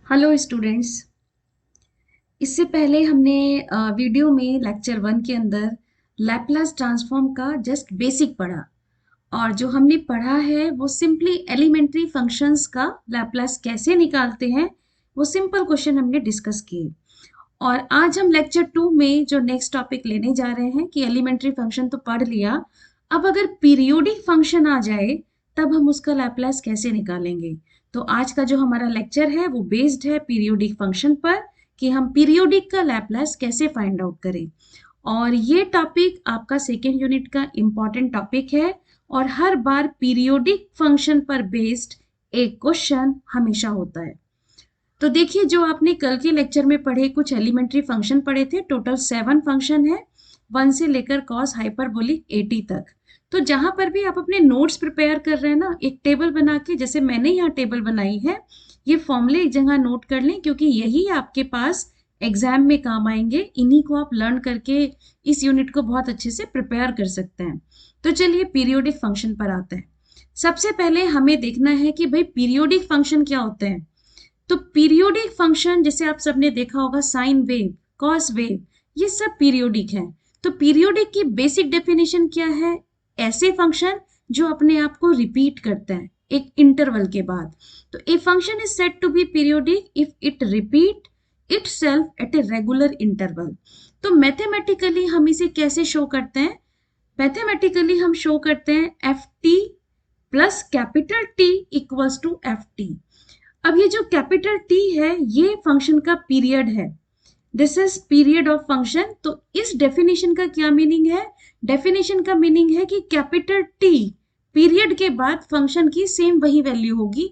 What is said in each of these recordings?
Hello students. इससे पहले हमने वीडियो में लेक्चर 1 के अंदर लैपलास ट्रांसफॉर्म का जस्ट बेसिक पढ़ा और जो हमने पढ़ा है वो सिंपली एलिमेंट्री फंक्शंस का लैपलास कैसे निकालते हैं वो सिंपल क्वेश्चन हमने डिस्कस किए। और आज हम लेक्चर 2 में जो नेक्स्ट टॉपिक लेने जा रहे हैं कि एलिमेंट्री फंक्शन तो पढ़ लिया, अब अगर पीरियोडिक फंक्शन आ जाए तब हम उसका लैपलास कैसे निकालेंगे। तो आज का जो हमारा लेक्चर है वो बेस्ड है पीरियोडिक फंक्शन पर कि हम पीरियोडिक का लैपलास कैसे फाइंड आउट करें। और ये टॉपिक आपका सेकेंड यूनिट का इम्पॉर्टेंट टॉपिक है और हर बार पीरियोडिक फंक्शन पर बेस्ड एक क्वेश्चन हमेशा होता है। तो देखिए, जो आपने कल के लेक्चर में पढ़े कुछ एलिमेंट्री फंक्शन पढ़े थे, टोटल 7 फंक्शन है 1 से लेकर कॉस हाइपरबोलिक 80 तक। तो जहां पर भी आप अपने नोट्स प्रिपेयर कर रहे हैं ना, एक टेबल बना के, जैसे मैंने यहाँ टेबल बनाई है, ये फॉर्मूले एक जगह नोट कर लें क्योंकि यही आपके पास एग्जाम में काम आएंगे। इन्हीं को आप लर्न करके इस यूनिट को बहुत अच्छे से प्रिपेयर कर सकते हैं। तो चलिए पीरियोडिक फंक्शन पर आते हैं। सबसे पहले हमें देखना है कि भाई पीरियोडिक फंक्शन क्या होते हैं। तो पीरियोडिक फंक्शन जैसे आप सबने देखा होगा, साइन वेव, कॉस वेव, ये सब पीरियोडिक है। तो पीरियोडिक की बेसिक डेफिनेशन क्या है? ऐसे फंक्शन जो अपने आप को रिपीट करते हैं एक इंटरवल के बाद। तो a function is said to be periodic if it repeat itself at a regular interval. तो मैथमेटिकली हम इसे कैसे शो करते हैं? मैथमेटिकली हम शो करते हैं f t plus capital T equals to f t. अब ये जो कैपिटल टी है ये फंक्शन का पीरियड है, this is period of function. तो इस डेफिनेशन का क्या मीनिंग है? डेफिनेशन का मीनिंग है कि कैपिटल टी पीरियड के बाद फंक्शन की सेम वही वैल्यू होगी,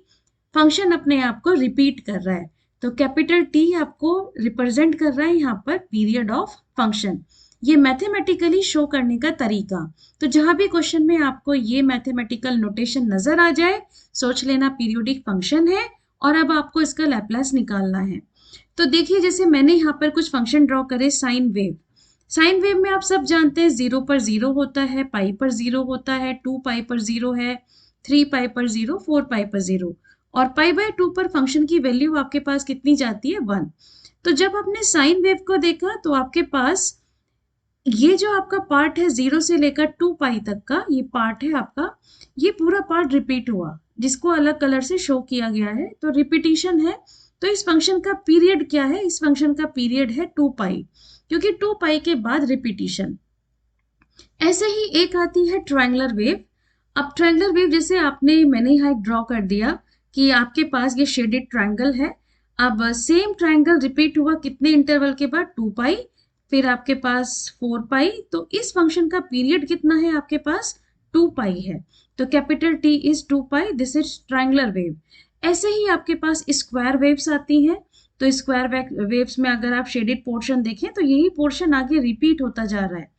फंक्शन अपने आप को रिपीट कर रहा है। तो कैपिटल टी आपको रिप्रेजेंट कर रहा है यहाँ पर पीरियड ऑफ फंक्शन। ये मैथमेटिकली शो करने का तरीका। तो जहां भी क्वेश्चन में आपको ये मैथमेटिकल नोटेशन नजर आ जाए, सोच लेना पीरियोडिक फंक्शन है और अब आपको इसका लैपलास निकालना है। तो देखिए, जैसे मैंने यहाँ पर कुछ फंक्शन ड्रॉ करे, साइन वेव। साइन वेव में आप सब जानते हैं 0 पर 0 होता है, पाई पर 0 होता है, 2 पाई पर 0 है, 3 पाई पर 0, 4 पाई पर 0 और पाई बाय 2 पर फंक्शन की वैल्यू आपके पास कितनी जाती है? 1। तो जब आपने साइन वेव को देखा तो आपके पास ये जो आपका पार्ट है 0 से लेकर 2 पाई तक का ये पार्ट है आपका, ये पूरा पार्ट रिपीट हुआ जिसको अलग कलर से शो किया गया है, तो रिपीटिशन है। तो इस फंक्शन का पीरियड क्या है? इस फंक्शन का पीरियड है 2 पाई, क्योंकि 2 पाई के बाद रिपीटिशन। ऐसे ही एक आती है ट्रायंगुलर वेव। अब ट्रायंगुलर वेव जैसे मैंने यहाँ एक ड्रॉ कर दिया कि आपके पास ये शेडेड ट्रायंगल है। अब सेम ट्रायंगल रिपीट हुआ कितने इंटरवल के बाद? 2 पाई, फिर आपके पास 4 पाई। तो इस फंक्शन का पीरियड कितना है आपके पास? 2 पाई है। तो capital T is 2 pi, this is triangular wave. ऐसे ही आपके पास स्क्वायर वेव्स आती हैं। तो स्क्वायर वेव्स में अगर आप शेडेड पोर्शन देखें तो यही पोर्शन आगे रिपीट होता जा रहा है।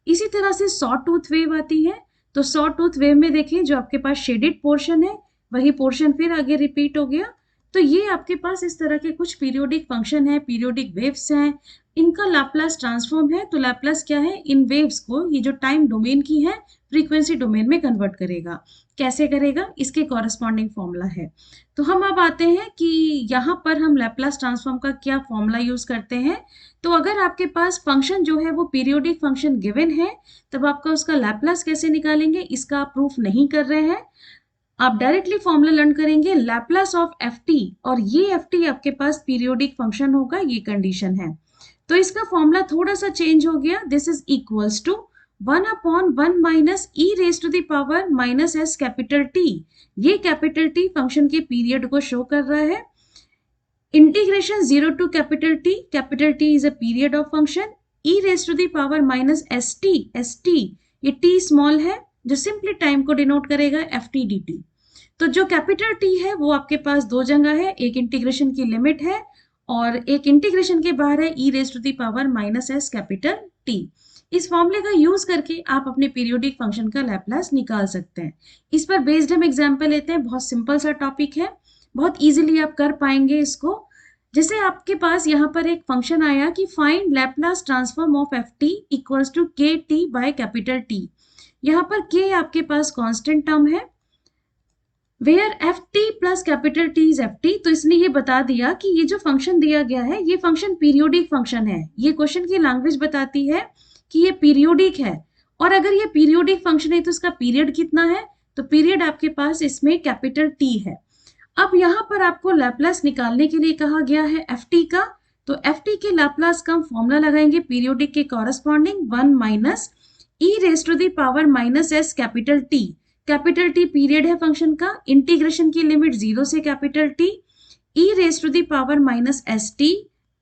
इसी तरह से सॉ टूथ वेव आती है। तो सॉ टूथ वेव में देखें जो आपके पास शेडेड पोर्शन है वही पोर्शन फिर आगे रिपीट हो गया। तो ये आपके पास इस तरह के कुछ पीरियोडिक फंक्शन है, पीरियोडिक वेव्स हैं, इनका लैपलास ट्रांसफॉर्म है। तो लैपलास क्या है? इन वेव्स को, ये जो टाइम डोमेन की है, फ्रीक्वेंसी डोमेन में कन्वर्ट करेगा। कैसे करेगा? इसके कॉरेस्पॉन्डिंग फॉर्मूला है। तो हम अब आते हैं कि यहाँ पर हम लैपलास ट्रांसफॉर्म का क्या फॉर्मूला यूज करते हैं। तो अगर आपके पास फंक्शन जो है वो पीरियोडिक फंक्शन गिवन है, तब आपका उसका लैपलास कैसे निकालेंगे इसका आप प्रूफ नहीं कर रहे हैं, आप डायरेक्टली फॉर्मूला लर्न करेंगे लैपलास ऑफ एफ टी, और ये एफ टी आपके पास पीरियोडिक फंक्शन होगा, ये कंडीशन है। तो इसका फॉर्मूला थोड़ा सा चेंज हो गया, this is equals to 1/1 minus E raise to the power minus s capital T. ये कैपिटल टी फंक्शन के पीरियड को शो कर रहा है। Integration 0 to capital T is a period of function, e raise to the power minus s t, ये t small है जो simply time को डिनोट करेगा, एफ टी डी टी। तो जो कैपिटल टी है वो आपके पास दो जगह है, एक इंटीग्रेशन की लिमिट है और एक इंटीग्रेशन के बाहर है e raise to the power minus s capital t. इस फॉर्मूले का यूज करके आप अपने पीरियोडिक फंक्शन का लैपलास निकाल सकते हैं। इस पर बेस्ड हम एग्जाम्पल लेते हैं, बहुत सिंपल सा टॉपिक है, बहुत इजीली आप कर पाएंगे इसको। जैसे आपके पास यहाँ पर एक फंक्शन आया कि find Laplace transform of f t equals to k t by capital T. यहाँ पर के आपके पास कांस्टेंट टर्म है where f t plus capital T is f t, तो इसने ये बता दिया कि ये जो फंक्शन दिया गया है ये फंक्शन पीरियोडिक फंक्शन है। ये क्वेश्चन की लैंग्वेज बताती है कि ये पीरियोडिक है, और अगर ये पीरियोडिक फंक्शन है तो इसका पीरियड कितना है, तो पीरियड आपके पास इसमें कैपिटल टी है। अब यहाँ पर आपको लैप्लास निकालने के लिए कहा गया है एफ टी का, तो एफ टी के लैप्लास का हम फॉर्मूला लगाएंगे पीरियोडिक के corresponding 1 minus E raise to the power minus s capital T. Capital T period है फंक्शन का, इंटीग्रेशन की लिमिट 0 से capital T, e raise to the power minus s t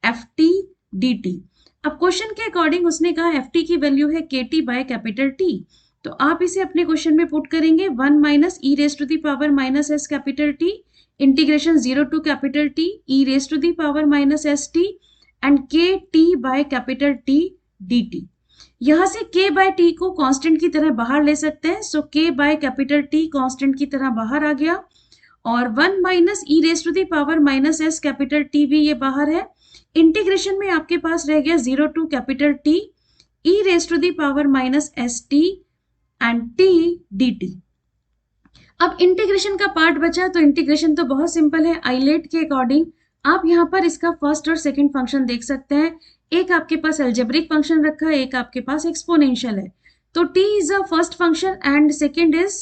f t d t. अब question के according उसने कहा F T की value है के टी बाय कैपिटल टी, तो आप इसे अपने क्वेश्चन में पुट करेंगे 1 minus E raise to the power minus s capital t integration 0 to capital T e raise to the power minus s t and k t by capital t d t. यहां से k by t को constant की तरह बाहर ले सकते हैं, सो k by capital t constant की तरह बाहर आ गया, और 1 minus E raise to the power minus s capital T भी ये बाहर है। इंटीग्रेशन में आपके पास रह गया 0 to capital T e raise to the power minus s t and t d t. अब इंटीग्रेशन का पार्ट बचा, तो इंटीग्रेशन तो बहुत सिंपल है, आइलेट के अकॉर्डिंग आप यहाँ पर इसका फर्स्ट और सेकंड फंक्शन देख सकते हैं। एक आपके पास अलजेब्रिक फंक्शन रखा है, एक आपके पास एक्सपोनेंशियल है, तो t is a first function and second is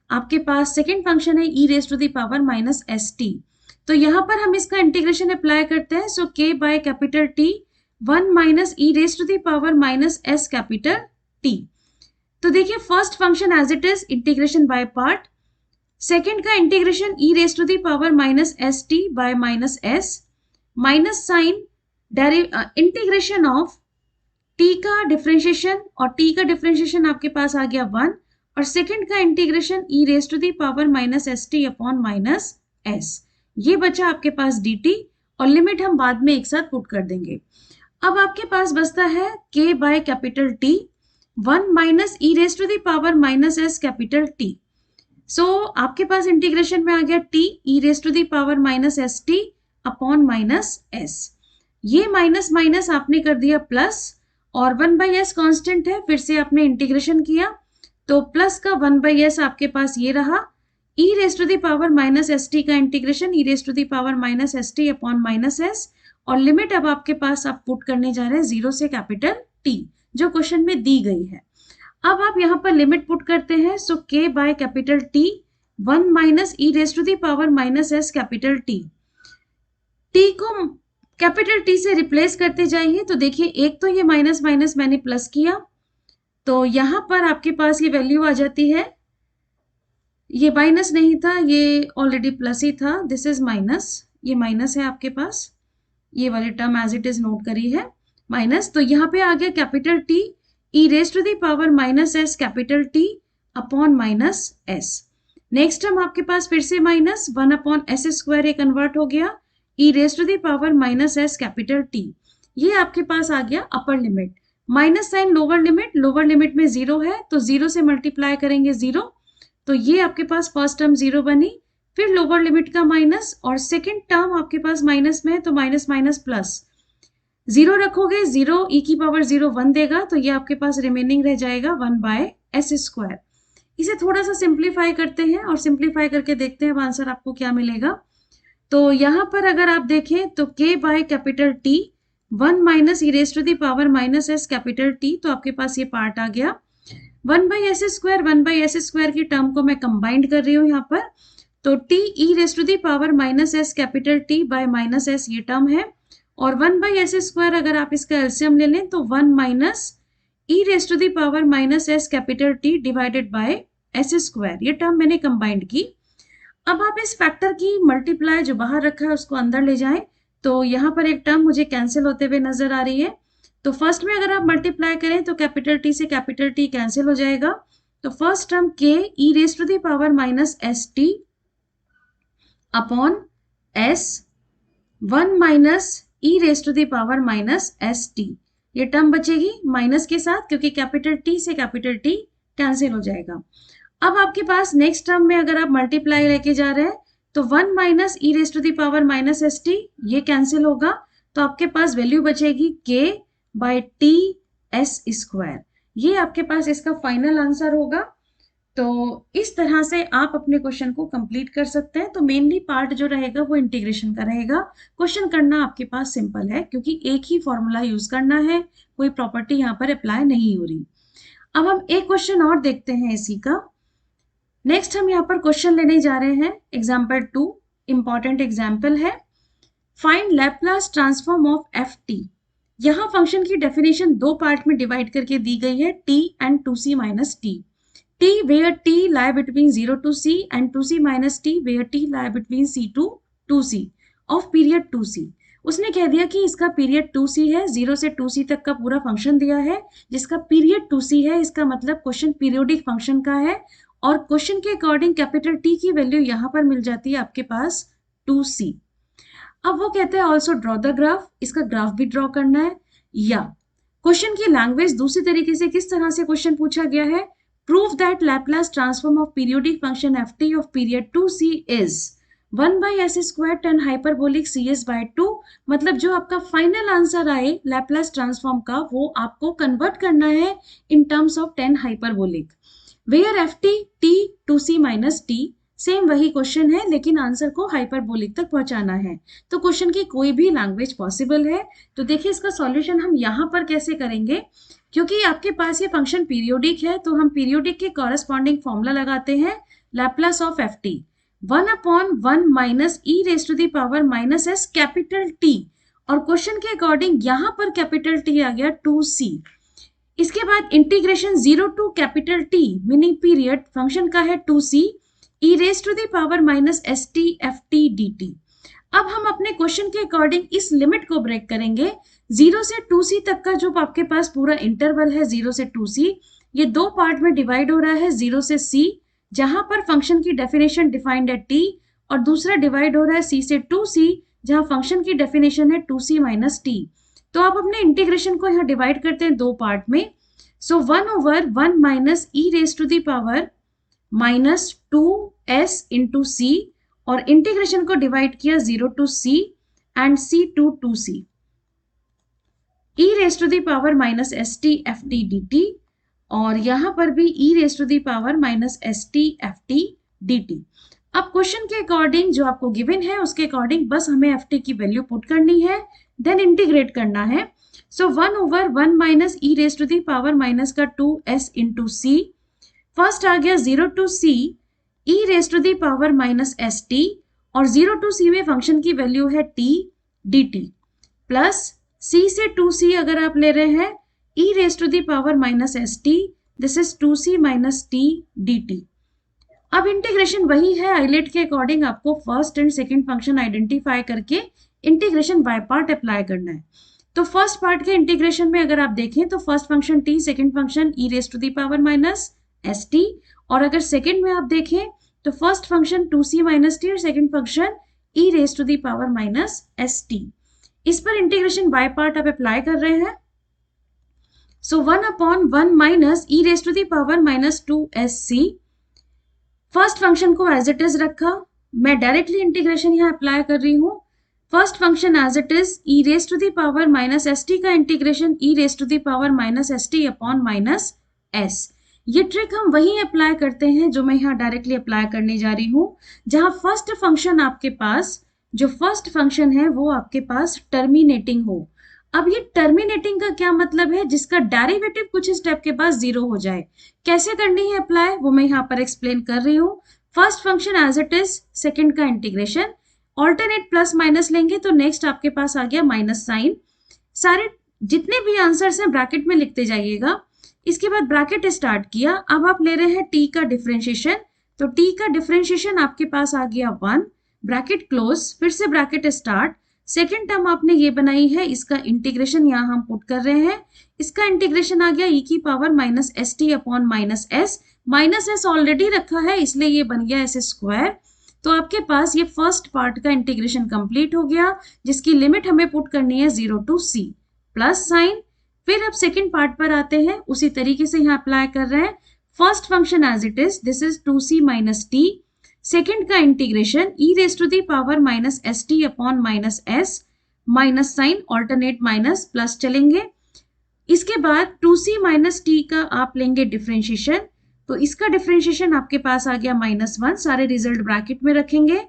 आपके पास सेकंड फंक्शन है e raise to the power minus s t. तो यहाँ पर हम इसका इंटीग्रेशन अप्लाई करते हैं, सो k by capital t 1 minus E raise to the power minus s capital t। तो देखिए first function as it is integration by part, second का integration e raise to the power minus s T bye minus s, minus sign integration of t का differentiation, और t का differentiation आपके पास आ गया 1, और सेकेंड का integration e raise to the power minus s t upon minus s, ये बचा आपके पास dt, और लिमिट हम बाद में एक साथ पुट कर देंगे। अब आपके पास बचता है k by capital t 1 minus E raise to the power minus s capital t। So आपके पास इंटीग्रेशन में आ गया t e raise to the power minus s t upon minus s, ये माइनस माइनस आपने कर दिया प्लस, और 1 बाई एस कॉन्स्टेंट है, फिर से आपने इंटीग्रेशन किया तो प्लस का 1 बाई एस आपके पास ये रहा, e raise to the power minus s t का integration e raise to the power minus s t upon minus s, और लिमिट अब आपके पास आप पुट करने जा रहे हैं 0 से कैपिटल टी जो क्वेश्चन में दी गई है। अब आप यहाँ पर लिमिट पुट करते हैं, सो k by capital t 1 minus E raise to the power minus s capital t, t को कैपिटल t से रिप्लेस करते जाइए, तो देखिए एक तो ये माइनस माइनस मैंने प्लस किया, तो यहाँ पर आपके पास ये वैल्यू आ जाती है, ये माइनस नहीं था, ये ऑलरेडी प्लस ही था, दिस इज माइनस, ये माइनस है आपके पास, ये वाली term as it is note करी है माइनस, तो यहाँ पे आ गया capital t e raise to the power minus s capital t upon minus s. Next term आपके पास फिर से माइनस 1 अपॉन एस स्क्वायर, ये कन्वर्ट हो गया e raise to the power minus s capital t, ये आपके पास आ गया अपर limit, minus sign lower limit में 0 है, तो 0 से मल्टीप्लाई करेंगे 0, तो ये आपके पास फर्स्ट टर्म 0 बनी, फिर लोअर लिमिट का माइनस, और सेकेंड टर्म आपके पास माइनस में है, तो माइनस माइनस प्लस, 0 रखोगे 0 ई की पावर 0 1 देगा, तो ये आपके पास रिमेनिंग रह जाएगा 1 बाय एस स्क्वायर। इसे थोड़ा सा सिंप्लीफाई करते हैं और सिंप्लीफाई करके देखते हैं अब आंसर आपको क्या मिलेगा। तो यहाँ पर अगर आप देखें तो k by capital t 1 minus E raise to the power minus s capital t, तो आपके पास ये पार्ट आ गया 1 बाई एस स्क्वायर की टर्म को मैं कंबाइंड कर रही हूँ यहाँ पर, तो t e raise to the power minus s capital t by minus s ये टर्म है, और 1 बाई एस स्क्वायर अगर आप इसका एलसीएम ले लें तो 1 minus E raise to the power minus s capital T divided by S square, ये टर्म मैंने कंबाइंड की। अब आप इस फैक्टर की मल्टीप्लाई जो बाहर रखा है उसको अंदर ले जाएं, तो यहाँ पर एक टर्म मुझे कैंसिल होते हुए नजर आ रही है, तो फर्स्ट में अगर आप मल्टीप्लाई करें तो कैपिटल टी से कैपिटल टी कैंसिल हो जाएगा, तो first term k e raise to the power minus s t upon s 1 minus E raise to the power minus s t, ये टर्म बचेगी माइनस के साथ क्योंकि कैपिटल टी से कैपिटल टी कैंसिल हो जाएगा। अब आपके पास नेक्स्ट टर्म में अगर आप मल्टीप्लाई लेके जा रहे हैं तो 1 minus E raise to the power minus s t, ये कैंसिल होगा, तो आपके पास वैल्यू बचेगी k by t s square, ये आपके पास इसका फाइनल आंसर होगा। तो इस तरह से आप अपने क्वेश्चन को कंप्लीट कर सकते हैं। तो मेनली पार्ट जो रहेगा वो इंटीग्रेशन का रहेगा। क्वेश्चन करना आपके पास सिंपल है क्योंकि एक ही फॉर्मूला यूज करना है, कोई प्रॉपर्टी यहाँ पर अप्लाई नहीं हो रही। अब हम एक क्वेश्चन और देखते हैं इसी का। नेक्स्ट हम यहाँ पर क्वेश्चन लेने जा रहे हैं एग्जाम्पल 2, इंपॉर्टेंट एग्जाम्पल है। Find Laplace transform of f T. यहाँ फंक्शन की डेफिनेशन दो पार्ट में डिवाइड करके दी गई है, T and 2c minus T. t where t lie between 0 to c and 2c minus t where t lie between c to 2c of period 2c। उसने कह दिया कि इसका पीरियड 2c है, 0 से 2c तक का पूरा फंक्शन दिया है जिसका पीरियड 2c है। इसका मतलब क्वेश्चन पीरियोडिक फंक्शन का है और क्वेश्चन के अकॉर्डिंग कैपिटल T की वैल्यू यहाँ पर मिल जाती है आपके पास 2c। अब वो कहते हैं ऑल्सो ड्रॉ द ग्राफ, इसका ग्राफ भी ड्रॉ करना है। या क्वेश्चन की लैंग्वेज दूसरी तरीके से किस तरह से क्वेश्चन पूछा गया है, prove that Laplace transform of periodic function ft of period 2c is 1 by s square tan hyperbolic cs by 2। मतलब जो आपका फाइनल आंसर आए लैपलास ट्रांसफॉर्म का वो आपको कन्वर्ट करना है in terms of tan hyperbolic where ft t 2c minus t। Same वही क्वेश्चन है लेकिन आंसर को हाइपरबोलिक तक पहुंचाना है। तो क्वेश्चन की कोई भी लैंग्वेज पॉसिबल है। तो देखिए इसका सॉल्यूशन हम यहाँ पर कैसे करेंगे, क्योंकि आपके पास ये फंक्शन पीरियोडिक है तो हम पीरियोडिक के कॉरेस्पॉन्डिंग फॉर्मूला लगाते हैं Laplace of f t 1/1 minus E raise to the power minus s capital T. और क्वेश्चन के अकॉर्डिंग यहाँ पर कैपिटल टी आ गया 2c। इसके बाद integration 0 to capital T meaning period function का है 2c e raise to the power minus s t f t d t. अब हम अपने क्वेश्चन के अकॉर्डिंग इस लिमिट को ब्रेक करेंगे। 0 से 2c तक का जो आपके पास पूरा इंटरवल है 0 से 2c, ये दो पार्ट में डिवाइड हो रहा है 0 से c, जहां पर फंक्शन की डेफिनेशन डिफाइंड है t, और दूसरा डिवाइड हो रहा है c से 2c जहां फंक्शन की डेफिनेशन है 2c माइनस t। तो आप अपने इंटीग्रेशन को यहाँ डिवाइड करते हैं दो पार्ट में। So 1/1 minus E raise to the power minus 2s into c, और इंटीग्रेशन को डिवाइड किया 0 to c and c to 2c e raise to the power minus s t f t d t, और यहां पर भी e raise to the power minus s t f t d t. अब question के according जो आपको given है उसके अकॉर्डिंग बस हमें एफ टी की वैल्यू पुट करनी है, देन इंटीग्रेट करना है। So 1/1 minus E raise to the power minus का 2s इंटू सी, फर्स्ट आ गया 0 to c e raise to the power minus s t, और 0 टू c में फंक्शन की वैल्यू है t dt, प्लस c से 2c अगर आप ले रहे हैं e raise to the power minus s t, this is 2c minus t dt। अब इंटीग्रेशन वही है, आइलेट के अकॉर्डिंग आपको first and second function identify करके इंटीग्रेशन बाय पार्ट अप्लाई करना है। तो फर्स्ट पार्ट के इंटीग्रेशन में अगर आप देखें तो first function t, second function e raise to the power minus s t, और अगर सेकंड में आप देखें तो first function 2c minus t और second function e raise to the power minus s t. इस पर इंटीग्रेशन बाय पार्ट आप अप्लाई कर रहे हैं। So 1/1 minus e raise to the power minus 2sc, first function को एज इट इज रखा, मैं डायरेक्टली इंटीग्रेशन यहाँ अप्लाई कर रही हूँ। First function as it is e raise to the power minus s t का integration e raise to the power minus s t upon minus s. ये trick हम वही अप्लाई करते हैं जो मैं यहाँ डायरेक्टली अप्लाई करने जा रही हूँ, जहाँ फर्स्ट फंक्शन आपके पास जो फर्स्ट फंक्शन है वो आपके पास टर्मिनेटिंग हो। अब ये टर्मिनेटिंग का क्या मतलब है, जिसका डेरिवेटिव कुछ स्टेप के बाद 0 हो जाए। कैसे करनी है अप्लाई वो मैं यहाँ पर एक्सप्लेन कर रही हूँ। First function as it is, second का इंटीग्रेशन, ऑल्टरनेट प्लस माइनस लेंगे तो नेक्स्ट आपके पास आ गया माइनस साइन। सारे जितने भी आंसर्स हैं ब्रैकेट में लिखते जाइएगा। इसके बाद ब्रैकेट स्टार्ट किया, अब आप ले रहे हैं t का डिफरेंशिएशन, तो t का डिफरेंशिएशन आपके पास आ गया 1, ब्रैकेट क्लोज, फिर से ब्रैकेट स्टार्ट। सेकेंड टर्म आपने ये बनाई है, इसका इंटीग्रेशन यहाँ हम पुट कर रहे हैं। इसका इंटीग्रेशन आ गया e की power minus s t upon minus s, minus S already रखा है इसलिए ये बन गया एस स्क्वायर। तो आपके पास ये फर्स्ट पार्ट का इंटीग्रेशन कंप्लीट हो गया, जिसकी लिमिट हमें पुट करनी है 0 टू c प्लस साइन। फिर अब सेकेंड पार्ट पर आते हैं, उसी तरीके से यहाँ अप्लाई कर रहे हैं। First function as it is, this is 2c minus t, second का integration e raise to the power minus s t upon minus s, minus sign alternate minus plus चलेंगे। इसके बाद 2c माइनस टी का आप लेंगे differentiation, तो इसका differentiation आपके पास आ गया -1, सारे रिजल्ट ब्रैकेट में रखेंगे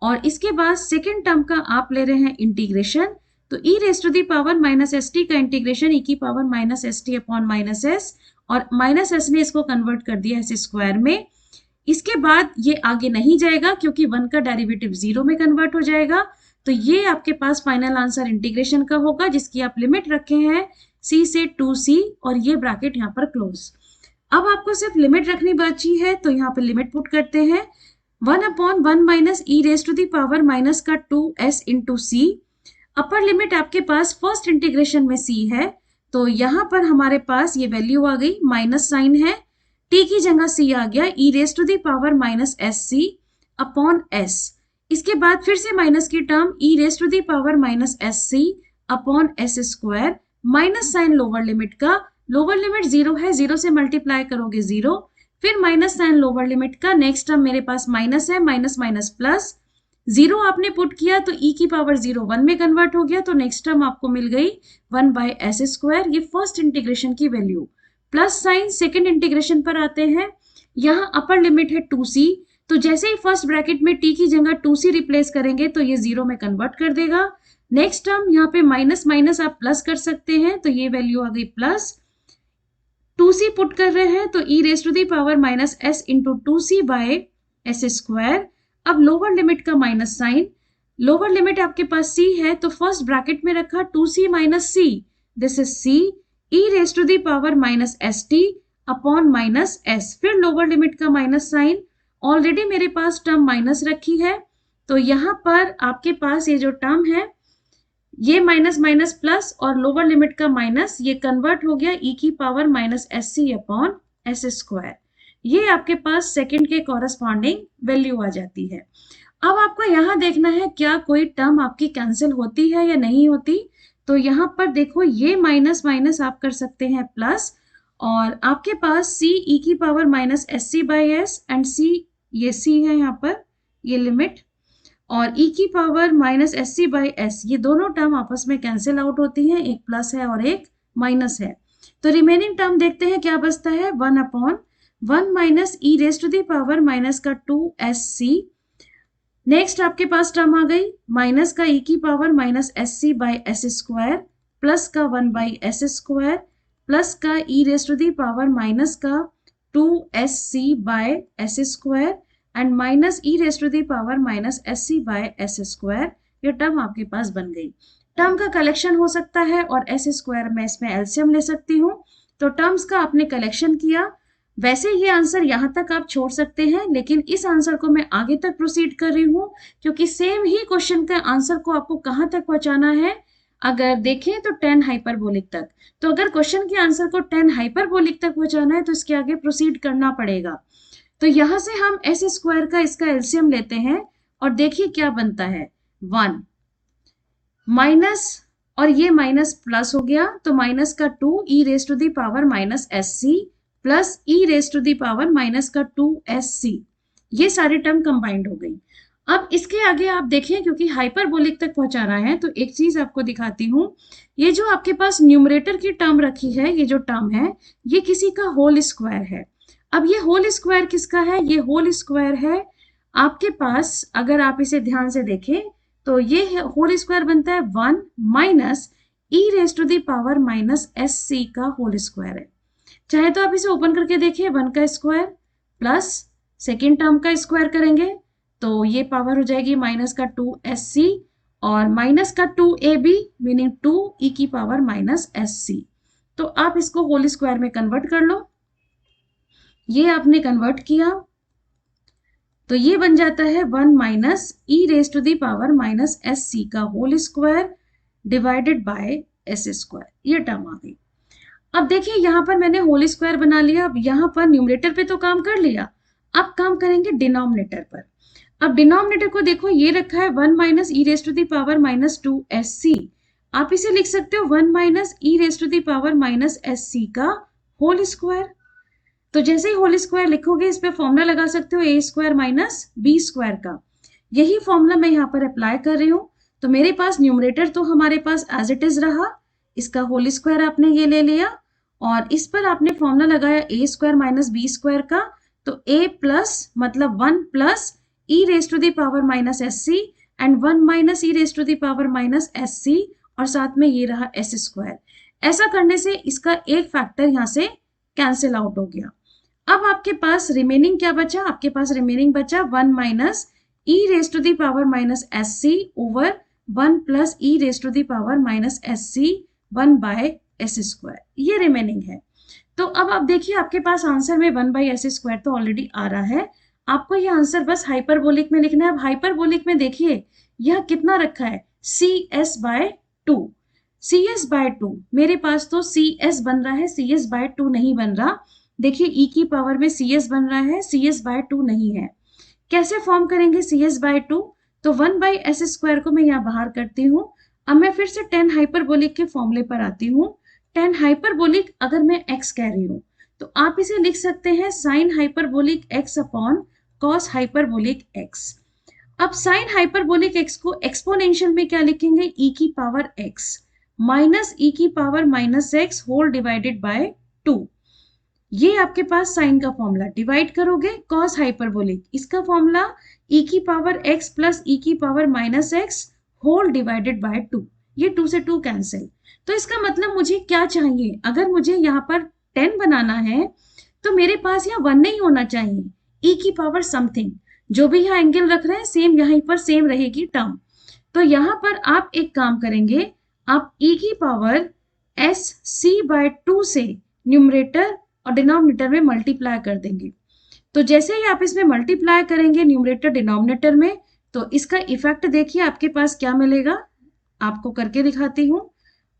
और इसके बाद सेकेंड टर्म का आप ले रहे हैं इंटीग्रेशन, तो e raise to the power minus s t का इंटीग्रेशन e की power minus s t upon minus s, और माइनस एस ने इसको कन्वर्ट कर दिया एस स्क्वायर में। इसके बाद ये आगे नहीं जाएगा क्योंकि 1 का डेरिवेटिव 0 में कन्वर्ट हो जाएगा, तो ये आपके पास फाइनल आंसर इंटीग्रेशन का होगा जिसकी आप लिमिट रखे हैं c से 2c, और ये ब्रैकेट यहाँ पर क्लोज। अब आपको सिर्फ लिमिट रखनी बची है, तो यहाँ पे लिमिट पुट करते हैं 1/1 minus E raise to the power minus का 2s into c. Upper limit आपके पास फर्स्ट इंटीग्रेशन में c है, तो यहाँ पर हमारे पास ये वैल्यू आ गई, माइनस साइन है, t की जगह c आ गया, e raise to the power minus S C upon s. इसके बाद फिर से माइनस की term e raise to the power minus S C upon S square, minus sign lower limit का, लोअर लिमिट 0 है, 0 से मल्टीप्लाई करोगे 0, फिर माइनस साइन लोअर लिमिट का, नेक्स्ट टर्म मेरे पास माइनस है, माइनस माइनस प्लस, 0 आपने पुट किया तो e की पावर 0 1 में कन्वर्ट हो गया, तो नेक्स्ट टर्म आपको मिल गई 1 बाई एस स्क्वायर, ये फर्स्ट इंटीग्रेशन की value. Plus sign second integration पर आते हैं, यहाँ अपर लिमिट है 2c, तो जैसे ही फर्स्ट ब्रैकेट में t की जगह 2c रिप्लेस करेंगे तो ये 0 में कन्वर्ट कर देगा। नेक्स्ट टर्म यहाँ पे माइनस माइनस आप प्लस कर सकते हैं, तो ये वैल्यू आ गई प्लस, 2c पुट कर रहे हैं तो e raise to the power minus s into 2c by S square. अब लोअर लिमिट का माइनस साइन, लोअर लिमिट आपके पास c है तो फर्स्ट ब्रैकेट में रखा 2c minus c, this is c, e raise to the power minus s t upon minus s, फिर lower limit का माइनस साइन, ऑलरेडी मेरे पास टर्म माइनस रखी है, तो यहाँ पर आपके पास ये जो टर्म है ये माइनस माइनस प्लस और लोअर लिमिट का माइनस, ये कन्वर्ट हो गया e की power minus S C upon S square. ये आपके पास सेकंड के कॉरस्पॉन्डिंग वैल्यू आ जाती है। अब आपको यहाँ देखना है क्या कोई टर्म आपकी कैंसिल होती है या नहीं होती, तो यहाँ पर देखो ये माइनस माइनस आप कर सकते हैं प्लस, और आपके पास c e की power minus S C by S and c, ये c है यहाँ पर ये लिमिट, और e की power minus S C by S, ये दोनों टर्म आपस में कैंसिल आउट होती हैं, एक प्लस है और एक माइनस है, तो रिमेनिंग टर्म देखते हैं क्या बचता है, 1/1 minus E raise to the power minus का 2sc। नेक्स्ट आपके पास टर्म आ गई माइनस का e की power minus S C by S square, plus का 1 बाई एस स्क्वायर, प्लस का e raise to the power minus का 2sc by S square and minus E raise to the power minus S C by S square. ये term आपके पास बन गई। Term का collection हो सकता है और एस स्क्वायर में इसमें एलसीएम ले सकती हूँ, तो टर्म्स का आपने कलेक्शन किया। वैसे ये आंसर यहाँ तक आप छोड़ सकते हैं, लेकिन इस आंसर को मैं आगे तक प्रोसीड कर रही हूँ क्योंकि सेम ही क्वेश्चन का आंसर को आपको कहाँ तक पहुंचाना है। अगर देखें तो 10 हाइपरबोलिक तक, तो अगर क्वेश्चन के आंसर को 10 हाइपरबोलिक तक पहुंचाना है तो इसके आगे प्रोसीड करना पड़ेगा। तो यहां से हम एस स्क्वायर का इसका एलसीएम लेते हैं और देखिए क्या बनता है, 1 माइनस और ये माइनस प्लस हो गया, तो माइनस का 2 e raise to the power minus S c plus E raise to the power minus का 2sc, ये सारी टर्म कंबाइंड हो गई। अब इसके आगे आप देखें क्योंकि हाइपरबोलिक तक पहुंचाना है तो एक चीज आपको दिखाती हूँ, ये जो आपके पास न्यूमरेटर की टर्म रखी है, ये जो टर्म है ये किसी का होल स्क्वायर है। अब ये होल स्क्वायर किसका है, ये होल स्क्वायर है आपके पास, अगर आप इसे ध्यान से देखें तो ये होल स्क्वायर बनता है 1 minus E raise to the power minus S C का होल स्क्वायर है। चाहे तो आप इसे ओपन करके देखिए, 1 का स्क्वायर प्लस सेकेंड टर्म का स्क्वायर करेंगे तो ये पावर हो जाएगी माइनस का 2sc और माइनस का 2ab मीनिंग 2 e की पावर माइनस sc। तो आप इसको होल स्क्वायर में कन्वर्ट कर लो, ये आपने कन्वर्ट किया तो ये बन जाता है 1 minus E raise to the power minus sc का whole square divided by s square, ये टर्म आ गई। अब देखिए यहाँ पर मैंने होल स्क्वायर बना लिया, अब यहाँ पर न्यूमरेटर पे तो काम कर लिया, अब काम करेंगे डिनोमिनेटर पर। अब डिनोमिनेटर को देखो, ये रखा है 1 minus E raise to the power minus 2sc, आप इसे लिख सकते हो 1 minus E raise to the power minus sc का होल स्क्वायर। तो जैसे ही होल स्क्वायर लिखोगे इस पे फॉर्मूला लगा सकते हो a square minus b square का, यही फॉर्मूला मैं यहाँ पर अप्लाई कर रही हूँ। तो मेरे पास न्यूमरेटर तो हमारे पास एज इट इज रहा, इसका होल स्क्वायर आपने ये ले लिया और इस पर आपने फॉर्मूला लगाया A square minus B square का, तो ए प्लस मतलब 1 plus E raise to the power minus S C and 1 minus E raise to the power minus S C, और साथ में ये रहा एस स्क्वायर। ऐसा करने से इसका एक फैक्टर यहाँ से कैंसिल आउट हो गया। अब आपके पास रिमेनिंग क्या बचा? आपके पास रिमेनिंग बचा 1 minus E raise to the power minus S C over 1 plus E raise to the power minus S C 1 by S square, ये रिमेनिंग है। तो अब आप देखिए आपके पास आंसर में 1 बाई एस स्क्वायर तो ऑलरेडी आ रहा है, आपको ये आंसर बस हाइपरबोलिक में लिखना है। अब हाइपरबोलिक में देखिए यह कितना रखा है, C S by 2, C S by 2, मेरे पास तो सी एस बन रहा है, सी एस बाय 2 नहीं बन रहा। देखिए ई की पावर में सी एस बन रहा है, सी एस बाय 2 नहीं है। कैसे फॉर्म करेंगे सी एस बाय 2? तो 1 बाई एस स्क्वायर को मैं यहाँ बाहर करती हूँ। अब मैं फिर से टेन हाइपरबोलिक के फॉर्मूले पर आती हूँ। टेन हाइपरबोलिक अगर मैं x कह रही हूँ तो आप इसे लिख सकते हैं sine hyperbolic x upon cos hyperbolic x। अब साइन हाइपरबोलिक x को एक्सपोनेंशियल में क्या लिखेंगे, e की पावर x माइनस e की power minus x whole divided by 2। ये आपके पास साइन का फॉर्मूला, डिवाइड करोगे कॉस हाइपरबोलिक, इसका फॉर्मूला e की पावर x प्लस e की power minus x whole divided by 2। ये 2 से 2 कैंसिल। तो इसका मतलब मुझे क्या चाहिए, अगर मुझे यहाँ पर 10 बनाना है तो मेरे पास यहाँ 1 नहीं होना चाहिए, e की पावर समथिंग, जो भी यहाँ एंगल रख रहे हैं सेम यहाँ पर सेम रहेगी टर्म। तो यहाँ पर आप एक काम करेंगे, आप e की पावर एस सी बाय 2 से न्यूमरेटर और डिनोमिनेटर में मल्टीप्लाई कर देंगे। तो जैसे ही आप इसमें मल्टीप्लाई करेंगे न्यूमरेटर डिनोमिनेटर में, तो इसका इफेक्ट देखिए आपके पास क्या मिलेगा, आपको करके दिखाती हूँ।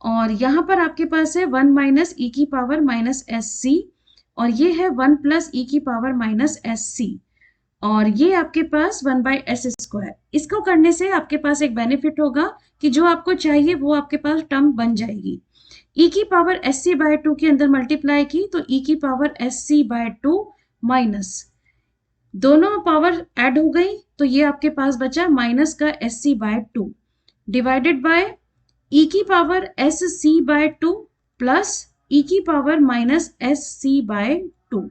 और यहाँ पर आपके पास है 1 माइनस ई की पावर माइनस एस सी, और ये है 1 प्लस ई की पावर माइनस एस सी, और ये आपके पास 1 बाई एस स्क्वायर। इसको करने से आपके पास एक बेनिफिट होगा कि जो आपको चाहिए वो आपके पास टर्म बन जाएगी। e की पावर एस सी बाय 2 के अंदर मल्टीप्लाई की तो e की power S C by 2 minus दोनों पावर ऐड हो गई, तो ये आपके पास बचा माइनस का S C by 2 divided by e की power S C by 2 plus e की power minus S C by 2।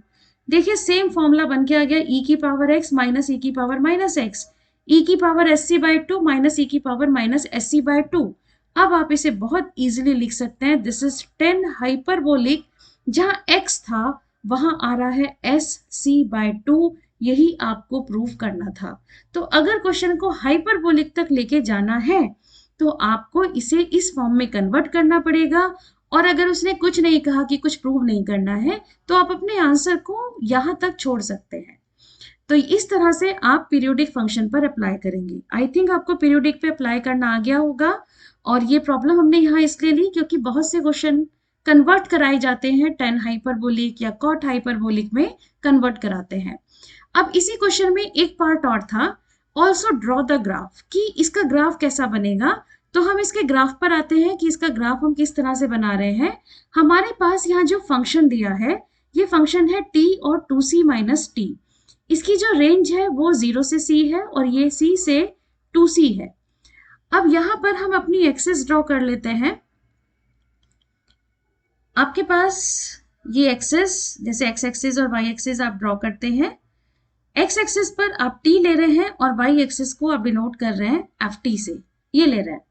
देखिए सेम फॉर्मूला बन के आ गया, e की पावर x माइनस e की पावर माइनस x, e की power S C by 2 minus e की power minus S C by 2। अब आप इसे बहुत इजीली लिख सकते हैं, दिस इज 10 हाइपरबोलिक, जहां x था वहां आ रहा है एस सी बाय 2, यही आपको प्रूव करना था। तो अगर क्वेश्चन को हाइपरबोलिक तक लेके जाना है तो आपको इसे इस फॉर्म में कन्वर्ट करना पड़ेगा, और अगर उसने कुछ नहीं कहा कि कुछ प्रूव नहीं करना है तो आप अपने आंसर को यहां तक छोड़ सकते हैं। तो इस तरह से आप पीरियोडिक फंक्शन पर अप्लाई करेंगे। आई थिंक आपको पीरियोडिक पे अप्लाई करना आ गया होगा, और ये प्रॉब्लम हमने यहाँ इसलिए ली क्योंकि बहुत से क्वेश्चन कन्वर्ट कराए जाते हैं, टेन हाइपरबोलिक या कॉट हाइपरबोलिक में कन्वर्ट कराते हैं। अब इसी क्वेश्चन में एक पार्ट और था, ऑल्सो ड्रॉ द ग्राफ, कि इसका ग्राफ कैसा बनेगा। तो हम इसके ग्राफ पर आते हैं कि इसका ग्राफ हम किस तरह से बना रहे हैं। हमारे पास यहाँ जो फंक्शन दिया है, ये फंक्शन है t और 2c माइनस टी। इसकी जो रेंज है वो 0 से c है और ये c से 2c है। अब यहाँ पर हम अपनी एक्सिस ड्रॉ कर लेते हैं। आपके पास ये एक्सिस, जैसे x एक्सिस और y एक्सिस आप ड्रॉ करते हैं। x एक्सिस पर आप t ले रहे हैं और y एक्सिस को आप डिनोट कर रहे हैं ft से, ये ले रहे हैं।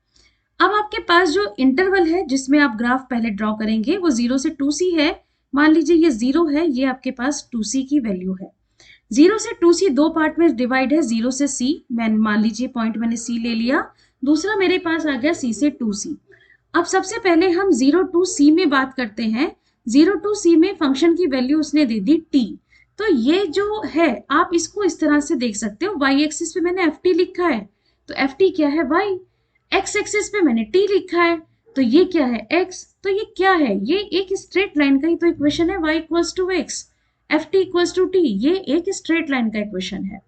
अब आपके पास जो इंटरवल है जिसमें आप ग्राफ पहले ड्रॉ करेंगे वो 0 से 2c है। मान लीजिए ये 0 है, ये आपके पास 2c की वैल्यू है। 0 से 2c दो पार्ट में डिवाइड है, 0 से c, मैं मान लीजिए पॉइंट मैंने c ले लिया, दूसरा मेरे पास आ गया c से 2c। अब सबसे पहले हम 0 टू c में बात करते हैं। 0 टू c में फंक्शन की वैल्यू उसने दे दी t, तो ये जो है आप इसको इस तरह से देख सकते हो। y एक्सिस पे मैंने ft लिखा है, तो ft क्या है y, x एक्सिस पे मैंने t लिखा है, तो ये क्या है x, तो ये क्या है, ये एक स्ट्रेट लाइन का ही तो इक्वेशन है, y equals to x, ft equals to t, ये एक स्ट्रेट लाइन का इक्वेशन है।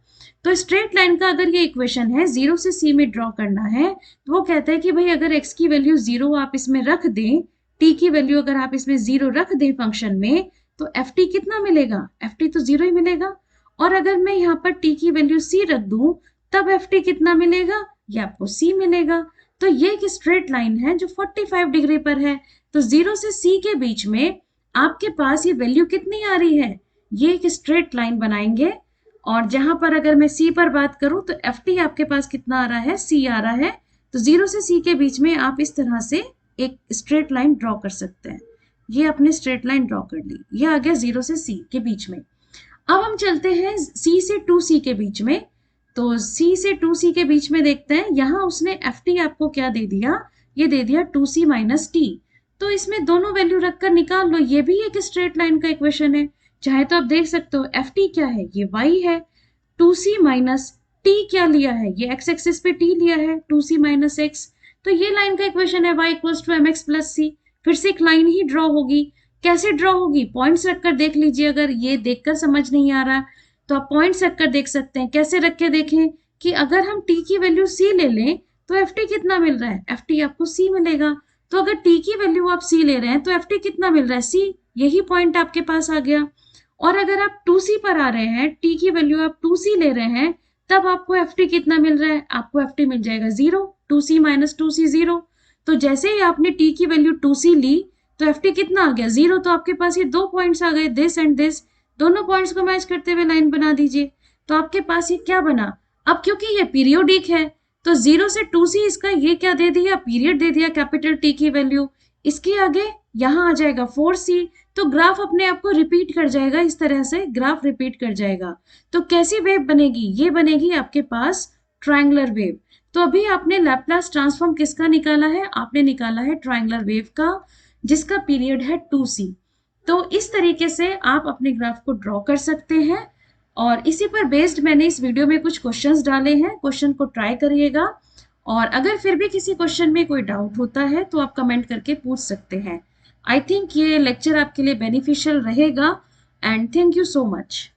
तो स्ट्रेट लाइन का अगर ये इक्वेशन है 0 से c में ड्रॉ करना है, तो वो कहता है कि भाई अगर x की वैल्यू 0 आप इसमें रख दें, t की वैल्यू अगर आप इसमें 0 रख दें फंक्शन में, तो ft कितना मिलेगा, ft तो 0 ही मिलेगा। और अगर मैं यहाँ पर t की वैल्यू c रख दूं तब ft कितना मिलेगा, ये आपको c मिलेगा। तो ये एक स्ट्रेट लाइन है जो 45 डिग्री पर है। तो 0 से c के बीच में आपके पास ये वैल्यू कितनी आ रही है, ये एक स्ट्रेट लाइन बनाएंगे और जहां पर अगर मैं सी पर बात करूं तो एफ टी आपके पास कितना आ रहा है, सी आ रहा है। तो 0 से सी के बीच में आप इस तरह से एक स्ट्रेट लाइन ड्रॉ कर सकते हैं। ये आपने स्ट्रेट लाइन ड्रॉ कर ली, ये आ गया 0 से सी के बीच में। अब हम चलते हैं सी से 2C के बीच में। तो सी से 2C के बीच में देखते हैं, यहाँ उसने एफ टी आपको क्या दे दिया, ये दे दिया 2C माइनस टी। तो इसमें दोनों वैल्यू रखकर निकाल लो, ये भी एक स्ट्रेट लाइन का इक्वेशन है। चाहे तो आप देख सकते हो एफ टी क्या है, ये y है, 2C माइनस टी क्या लिया है, ये x एक्सिस पे t लिया है, 2C माइनस x। तो ये लाइन का इक्वेशन है y equals to mx plus c। फिर से एक लाइन ही ड्रॉ होगी। कैसे ड्रॉ होगी, पॉइंट्स रखकर देख लीजिए। अगर ये देखकर समझ नहीं आ रहा तो आप पॉइंट्स रखकर देख सकते हैं। कैसे रख के देखें कि अगर हम t की वैल्यू c ले लें तो एफ टी कितना मिल रहा है, एफ टी आपको c मिलेगा। तो अगर t की वैल्यू आप c ले रहे हैं तो एफ टी कितना मिल रहा है, c। यही पॉइंट आपके पास आ गया। और अगर आप 2c पर आ रहे हैं, t की वैल्यू आप 2c ले रहे हैं, तब आपको एफ टी कितना मिल रहा है, आपको एफ टी मिल जाएगा 0, 2c माइनस 2c 0। तो जैसे ही आपने t की वैल्यू 2c ली तो एफ टी कितना आ गया, 0। तो आपके पास ये दो पॉइंट्स आ गए, दिस एंड दिस। दोनों पॉइंट्स को मैच करते हुए लाइन बना दीजिए। तो आपके पास ये क्या बना, अब क्योंकि ये पीरियोडिक है तो 0 से 2c इसका ये क्या दे दिया, पीरियड दे दिया, कैपिटल टी की वैल्यू। इसके आगे यहाँ आ जाएगा 4c। तो ग्राफ अपने आप को रिपीट कर जाएगा, इस तरह से ग्राफ रिपीट कर जाएगा। तो कैसी वेव बनेगी, ये बनेगी आपके पास ट्रायंगुलर वेव। तो अभी आपने लैप्लास ट्रांसफॉर्म किसका निकाला है, आपने निकाला है ट्रायंगुलर वेव का, जिसका पीरियड है 2c। तो इस तरीके से आप अपने ग्राफ को ड्रॉ कर सकते हैं। और इसी पर बेस्ड मैंने इस वीडियो में कुछ क्वेश्चंस डाले हैं, क्वेश्चन को ट्राई करिएगा। और अगर फिर भी किसी क्वेश्चन में कोई डाउट होता है तो आप कमेंट करके पूछ सकते हैं। आई थिंक ये लेक्चर आपके लिए बेनिफिशियल रहेगा and thank you so much.